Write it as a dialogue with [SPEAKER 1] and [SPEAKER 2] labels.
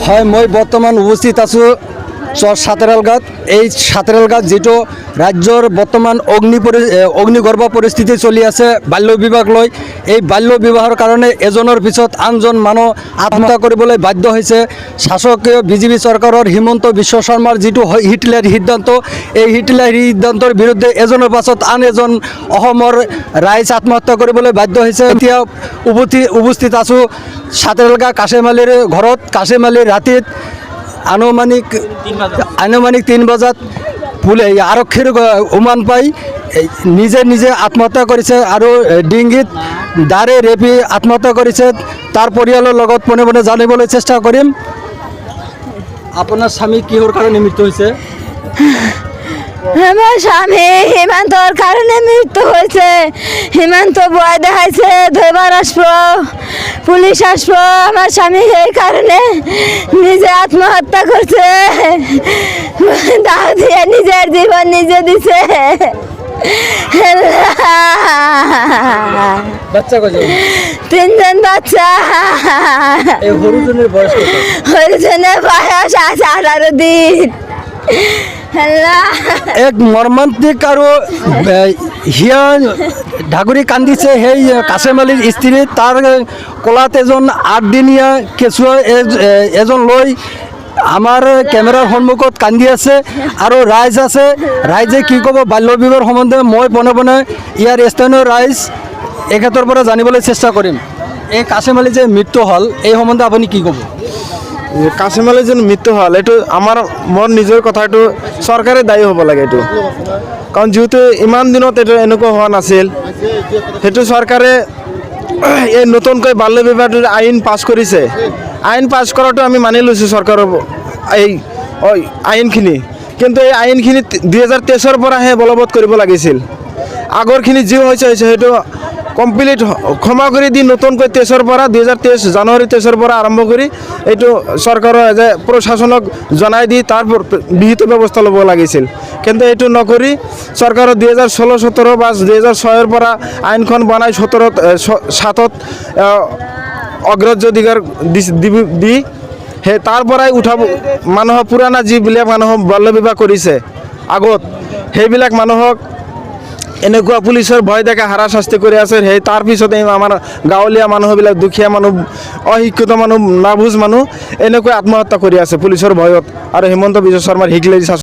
[SPEAKER 1] হয়, মই বৰ্তমান উপস্থিত আছোঁ চৰ সাঁতেৰালগাঁৱত। এই সাঁতেৰালগাঁৱত যিটো ৰাজ্যৰ বৰ্তমান অগ্নিগৰ্ভ পৰিস্থিতি চলি আছে বাল্য বিবাহ লৈ, এই বাল্য বিবাহৰ কাৰণে এজনৰ পিছত আনজন মানুহ আত্মহত্যা কৰিবলৈ বাধ্য হৈছে। শাসকীয় বিজেপি চৰকাৰৰ হিমন্ত বিশ্ব শৰ্মাৰ যিটো হিটলাৰী সিদ্ধান্ত, এই হিটলাৰী সিদ্ধান্তৰ বিৰুদ্ধে এজনৰ পাছত আন এজন অসমৰ ৰাইজ আত্মহত্যা কৰিবলৈ বাধ্য হৈছে। এতিয়া উপস্থিত আছোঁ সাঁতেৰালগাঁও কাশেমালিৰ ঘৰত। কাশেমালিৰ ৰাতিত আনুমানিক 3 বজাত আৰক্ষীৰ উমান পাই নিজে আত্মহত্যা কৰিছে আৰু ডিঙিত দাৰে ৰেপি আত্মহত্যা কৰিছে। তাৰ পৰিয়ালৰ লগত পোনে পোনে জানিবলৈ চেষ্টা কৰিম। আপোনাৰ স্বামী কিহৰ কাৰণে মৃত্যু হৈছে?
[SPEAKER 2] আমার স্বামী হিমান্তর কারণে মৃত্যু হয়েছে। হিমান্ত ভয় দেখাইছে, ধরবার আসবো, পুলিশ আসবো। আমার স্বামী এই কারণে নিজে আত্মহত্যা করছে, দাও দিয়ে নিজের জীবন নিজে দিছে।
[SPEAKER 1] বাচ্চা কজন?
[SPEAKER 2] 3 জন বাচ্চা।
[SPEAKER 1] এই হরিজনের বয়স কত?
[SPEAKER 2] হরিজনের বয়স আছে 18 দিন।
[SPEAKER 1] এক মৰ্মান্তিক আৰু হিয়া ঢাকুৰি কান্দিছে সেই কাশেমালিৰ স্ত্ৰী। তাৰ কোলাত এজন 8 দিনীয়া কেঁচুৱা এজন লৈ আমাৰ কেমেৰাৰ সন্মুখত কান্দি আছে আৰু ৰাইজ আছে। ৰাইজে কি ক'ব বাল্য বিবাহৰ সম্বন্ধে মই পোনে পোনে ইয়াৰ স্থানীয় ৰাইজ এখেতৰ পৰা জানিবলৈ চেষ্টা কৰিম। এই কাশেমালি যে মৃত্যু হ'ল, এই সম্বন্ধে আপুনি কি ক'ব?
[SPEAKER 3] কাশেমালিৰ যোন মৃত্যু হ'ল, এইটো মোৰ নিজৰ কথাটো চৰকাৰে দায়ী হ'ব লাগে এইটো। কাৰণ যিহেতু ইমান দিনত এইটো এনেকুৱা হোৱা নাছিল, সেইটো চৰকাৰে এই নতুনকৈ বাল্য বিবাহৰ আইন পাছ কৰিছে। আইন পাছ কৰাটো আমি মানি লৈছোঁ চৰকাৰৰ এই আইনখিনি, কিন্তু এই আইনখিনি 2023 পৰাহে বলবৎ কৰিব লাগিছিল। আগৰখিনি যি হৈছে সেইটো কমপ্লিট ক্ষমা কৰি দি নতুনকৈ 23 পৰা 2023 জানুৱাৰী 23 পৰা আৰম্ভ কৰি এইটো চৰকাৰৰ যে প্ৰশাসনক জনাই দি তাৰ বিহিত ব্যৱস্থা ল'ব লাগিছিল। কিন্তু এইটো নকৰি চৰকাৰৰ 2016-17 বা 2006 পৰা আইনখন বনাই 7ত অগ্ৰাধিকাৰ দি সেই তাৰ পৰাই উঠাব মানুহক পুৰণা যিবিলাক মানুহক বাল্য বিবাহ কৰিছে আগত, সেইবিলাক মানুহক এনেকুৱা পুলিচৰ ভয় দেখে হাৰাশাস্তি কৰি আছে। সেই তাৰপিছতে আমাৰ গাঁৱলীয়া মানুহবিলাক, দুখীয়া মানুহ, অশিক্ষিত মানুহ, নাবুজ মানুহ এনেকৈ আত্মহত্যা কৰি আছে পুলিচৰ ভয়ত আৰু হিমন্ত বিশ্ব শৰ্মাৰ হিটলাৰী